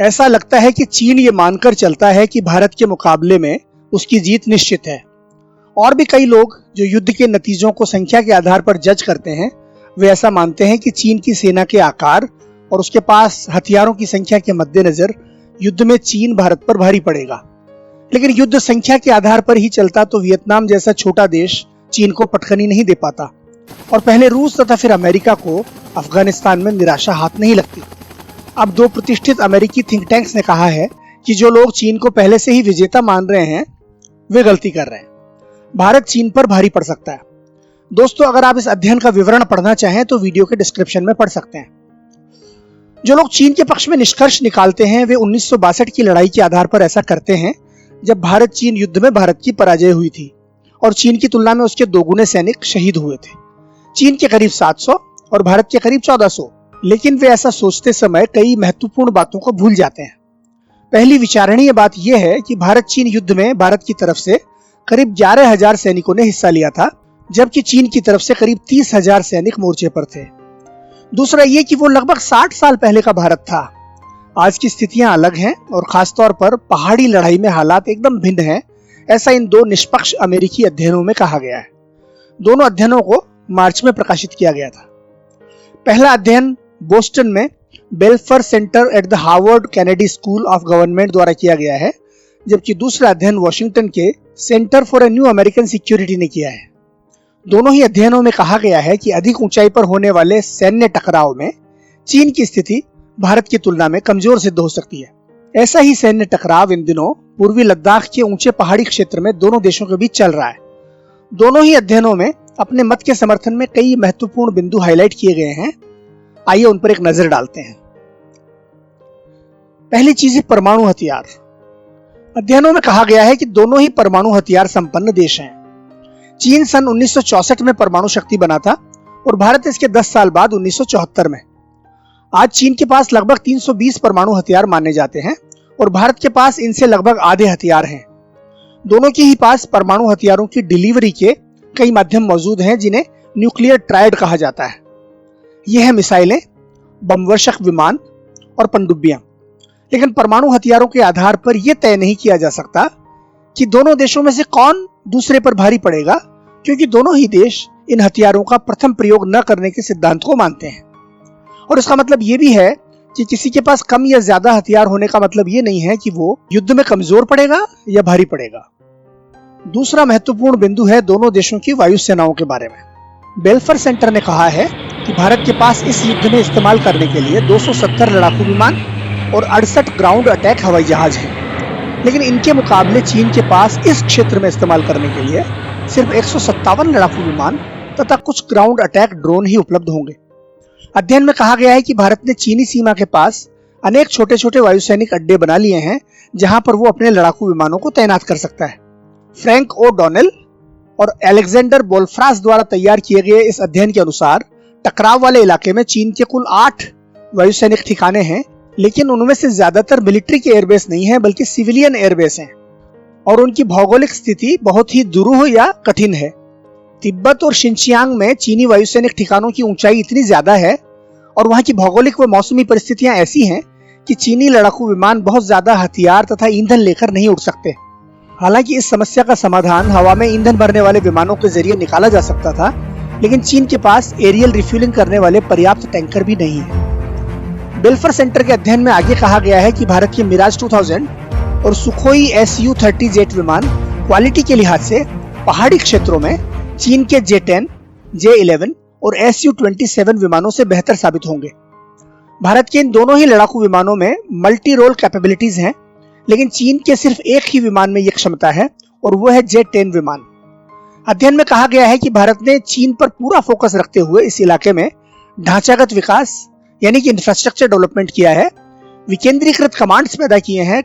ऐसा लगता है कि चीन ये मानकर चलता है कि भारत के मुकाबले में उसकी जीत निश्चित है। और भी कई लोग जो युद्ध के नतीजों को संख्या के आधार पर जज करते हैं, वे ऐसा मानते हैं कि चीन की सेना के आकार और उसके पास हथियारों की संख्या के मद्देनजर युद्ध में चीन भारत पर भारी पड़ेगा। लेकिन युद्ध संख्या के आधार पर ही चलता तो वियतनाम जैसा छोटा देश चीन को पटखनी नहीं दे पाता और पहले रूस तथा फिर अमेरिका को अफगानिस्तान में निराशा हाथ नहीं लगती। अब दो प्रतिष्ठित अमेरिकी थिंक टैंक्स ने कहा है कि जो लोग चीन को पहले से ही विजेता मान रहे हैं वे गलती कर रहे हैं। भारत चीन पर भारी पड़ सकता है। दोस्तों, अगर आप इस अध्ययन का विवरण पढ़ना चाहें तो वीडियो के डिस्क्रिप्शन में पढ़ सकते हैं। जो लोग चीन के पक्ष में निष्कर्ष निकालते हैं वे 1962 की लड़ाई के आधार पर ऐसा करते हैं, जब भारत चीन युद्ध में भारत की पराजय हुई थी और चीन की तुलना में उसके दोगुने सैनिक शहीद हुए थे। चीन के करीब 700 और भारत के करीब 1400। लेकिन वे ऐसा सोचते समय कई महत्वपूर्ण बातों को भूल जाते हैं। पहली विचारणीय बात यह है कि भारत चीन युद्ध में भारत की तरफ से करीब 11,000 सैनिकों ने हिस्सा लिया था, जबकि चीन की तरफ से करीब 30,000 सैनिक मोर्चे पर थे। दूसरा ये कि वो लगभग 60 साल पहले का भारत था। आज की स्थितियां अलग हैं और खासतौर पर पहाड़ी लड़ाई में हालात एकदम भिन्न हैं, ऐसा इन दो निष्पक्ष अमेरिकी अध्ययनों में कहा गया है। दोनों अध्ययनों को मार्च में प्रकाशित किया गया था। पहला अध्ययन बोस्टन में बेल्फर centre at the Harvard Kennedy school of government द्वारा किया गया है, जबकि दूसरा अध्ययन वॉशिंगटन के centre for a new American security ने किया है। दोनों ही अध्ययनों में कहा गया है कि अधिक ऊंचाई पर होने वाले सैन्य टकराव में चीन की स्थिति भारत की तुलना में कमजोर सिद्ध हो सकती है। ऐसा ही सैन्य टकराव इन दिनों पूर्वी लद्दाख के ऊंचे पहाड़ी क्षेत्र में दोनों देशों के बीच चल रहा है। दोनों ही अध्ययनों में अपने मत के समर्थन में कई महत्वपूर्ण बिंदु हाईलाइट किए गए हैं। आइए उन पर एक नजर डालते हैं। पहली चीज है परमाणु हथियार। अध्ययनों में कहा गया है कि दोनों ही परमाणु हथियार संपन्न देश हैं। चीन सन 1964 में परमाणु शक्ति बना था और भारत इसके 10 साल बाद 1974 में। आज चीन के पास लगभग 320 परमाणु हथियार माने जाते हैं और भारत के पास इनसे लगभग आधे हथियार हैं। दोनों के ही पास परमाणु हथियारों की डिलीवरी के कई माध्यम मौजूद हैं, जिन्हें न्यूक्लियर ट्रायड कहा जाता है। यह है मिसाइलें, बमवर्षक विमान और पनडुब्बियां। लेकिन परमाणु हथियारों के आधार पर यह तय नहीं किया जा सकता कि दोनों देशों में से कौन दूसरे पर भारी पड़ेगा, क्योंकि दोनों ही देश इन हथियारों का प्रथम प्रयोग न करने के सिद्धांत को मानते हैं। और इसका मतलब यह भी है कि किसी के पास कम या ज्यादा हथियार होने का मतलब ये नहीं है कि वो युद्ध में कमजोर पड़ेगा या भारी पड़ेगा। दूसरा महत्वपूर्ण बिंदु है दोनों देशों की वायु सेनाओं के बारे में। बेल्फर सेंटर ने कहा है कि भारत के पास इस युद्ध में इस्तेमाल करने के लिए 270 लड़ाकू विमान और 68 ग्राउंड अटैक हवाई जहाज हैं। लेकिन इनके मुकाबले चीन के पास इस क्षेत्र में इस्तेमाल करने के लिए सिर्फ 157 लड़ाकू विमान तथा कुछ ग्राउंड अटैक ड्रोन ही उपलब्ध होंगे। अध्ययन में कहा गया है कि भारत ने चीनी सीमा के पास अनेक छोटे छोटे वायुसैनिक अड्डे बना लिए हैं, जहां पर वो अपने लड़ाकू विमानों को तैनात कर सकता है। फ्रैंक ओ डॉनेल और एलेक्जेंडर बोल्फ्रास द्वारा तैयार किए गए इस अध्ययन के अनुसार टकराव वाले इलाके में चीन के कुल 8 वायुसैनिक ठिकाने हैं, लेकिन उनमें से ज्यादातर मिलिट्री के एयरबेस नहीं है बल्कि सिविलियन एयरबेस हैं और उनकी भौगोलिक स्थिति बहुत ही दुरूह या कठिन है। तिब्बत और शिनचियांग में चीनी वायुसैनिक ठिकानों की ऊंचाई इतनी ज्यादा है और वहां की भौगोलिक व मौसमी परिस्थितियां ऐसी हैं कि चीनी लड़ाकू विमान बहुत ज्यादा हथियार तथा ईंधन लेकर नहीं उड़ सकते। हालांकि इस समस्या का समाधान हवा में ईंधन भरने वाले विमानों के जरिए निकाला जा सकता था, लेकिन चीन के पास एरियल रिफ्यूलिंग करने वाले पर्याप्त टैंकर भी नहीं है। बेल्फर सेंटर के अध्ययन में आगे कहा गया है कि भारत के मिराज 2000 और सुखोई Su-30 जेट विमान क्वालिटी के लिहाज से पहाड़ी क्षेत्रों में चीन के J-10, J-11 और Su-27 विमानों से बेहतर साबित होंगे। भारत के इन दोनों ही लड़ाकू विमानों में मल्टी रोल कैपेबिलिटीज हैं, लेकिन चीन के सिर्फ एक ही विमान में यह क्षमता है और वो है J-10 विमान। अध्ययन में कहा गया है कि भारत ने चीन पर पूरा फोकस रखते हुए इस इलाके में ढांचागत विकास यानी कि इंफ्रास्ट्रक्चर डेवलपमेंट किया है, विकेंद्रीकृत कमांड्स पैदा किए हैं,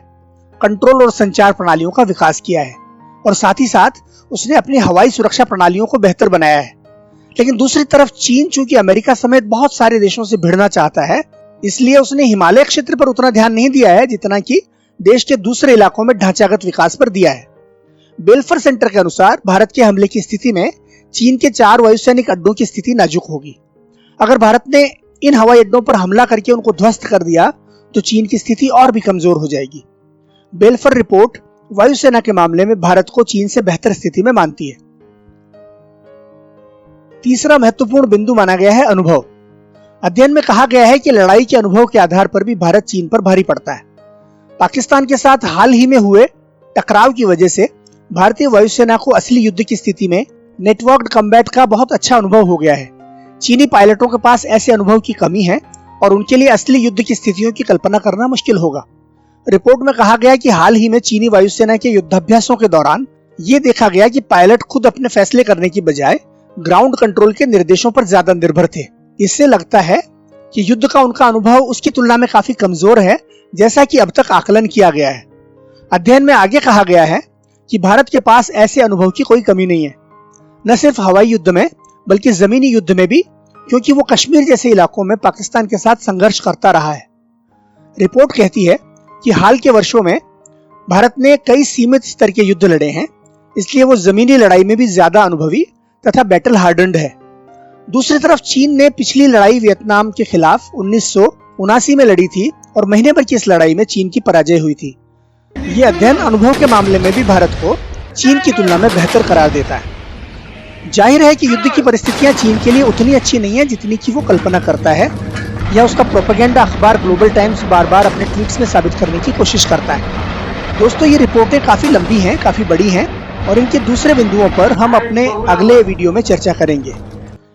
कंट्रोल और संचार प्रणालियों का विकास किया है और साथ ही साथ उसने अपनी हवाई सुरक्षा प्रणालियों को बेहतर बनाया है। लेकिन दूसरी तरफ चीन चूंकि अमेरिका समेत बहुत सारे देशों से भिड़ना चाहता है, इसलिए उसने हिमालय क्षेत्र पर उतना ध्यान नहीं दिया है जितना कि देश के दूसरे इलाकों में ढांचागत विकास पर दिया है। बेल्फर सेंटर के अनुसार भारत के हमले की स्थिति में चीन के 4 वायुसैनिक अड्डों की स्थिति नाजुक होगी। अगर भारत ने इन हवाई अड्डों पर हमला करके उनको ध्वस्त कर दिया तो चीन की स्थिति और भी कमजोर हो जाएगी। बेल्फर रिपोर्ट वायुसेना के मामले में भारत को चीन से बेहतर स्थिति में मानती है। तीसरा महत्वपूर्ण बिंदु माना गया है अनुभव। अध्ययन में कहा गया है कि लड़ाई के अनुभव के आधार पर भी भारत चीन पर भारी पड़ता है। पाकिस्तान के साथ हाल ही में हुए टकराव की वजह से भारतीय वायुसेना को असली युद्ध की स्थिति में नेटवर्क्ड कॉम्बैट का बहुत अच्छा अनुभव हो गया है। चीनी पायलटों के पास ऐसे अनुभव की कमी है और उनके लिए असली युद्ध की स्थितियों की कल्पना करना मुश्किल होगा। रिपोर्ट में कहा गया कि हाल ही में चीनी वायुसेना के युद्धाभ्यासों के दौरान ये देखा गया कि पायलट खुद अपने फैसले करने की बजाय ग्राउंड कंट्रोल के निर्देशों पर ज्यादा निर्भर थे। इससे लगता है कि युद्ध का उनका अनुभव उसकी तुलना में काफी कमजोर है, जैसा कि अब तक आकलन किया गया है। अध्ययन में आगे कहा गया है कि भारत के पास ऐसे अनुभव की कोई कमी नहीं है, न सिर्फ हवाई युद्ध में बल्कि जमीनी युद्ध में भी, क्योंकि वो कश्मीर जैसे इलाकों में पाकिस्तान के साथ संघर्ष करता रहा है। रिपोर्ट कहती है कि हाल के वर्षों में भारत ने कई सीमित स्तर के युद्ध लड़े हैं, इसलिए वो जमीनी लड़ाई में भी ज्यादा अनुभवी तथा बैटल हार्डन्ड है। दूसरी तरफ चीन ने पिछली लड़ाई वियतनाम के खिलाफ 1979 में लड़ी थी और महीने भर की इस लड़ाई में चीन की पराजय हुई थी। ये अध्ययन अनुभव के मामले में भी भारत को चीन की तुलना में बेहतर करार देता है। जाहिर है कि युद्ध की परिस्थितियां चीन के लिए उतनी अच्छी नहीं है जितनी की वो कल्पना करता है या उसका प्रोपेगेंडा अखबार ग्लोबल टाइम्स बार बार अपने ट्वीट्स में साबित करने की कोशिश करता है। दोस्तों, ये रिपोर्टें काफी लंबी हैं, काफी बड़ी हैं और इनके दूसरे बिंदुओं पर हम अपने अगले वीडियो में चर्चा करेंगे।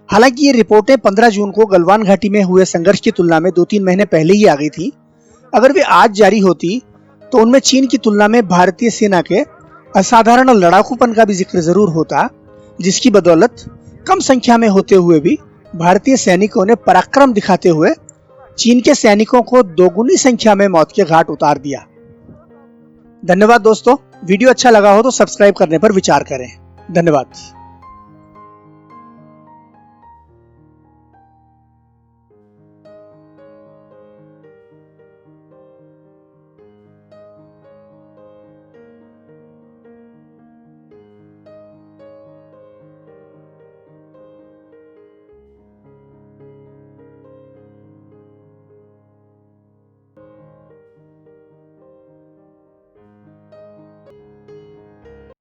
हालांकि ये रिपोर्टें 15 जून को गलवान घाटी में हुए संघर्ष की तुलना में 2-3 महीने पहले ही आ गई थी। अगर वे आज जारी होती तो उनमें चीन की तुलना में भारतीय सेना के असाधारण लड़ाकूपन का भी जिक्र जरूर होता, जिसकी बदौलत कम संख्या में होते हुए भी भारतीय सैनिकों ने पराक्रम दिखाते हुए चीन के सैनिकों को दोगुनी संख्या में मौत के घाट उतार दिया। धन्यवाद दोस्तों, वीडियो अच्छा लगा हो तो सब्सक्राइब करने पर विचार करें। धन्यवाद।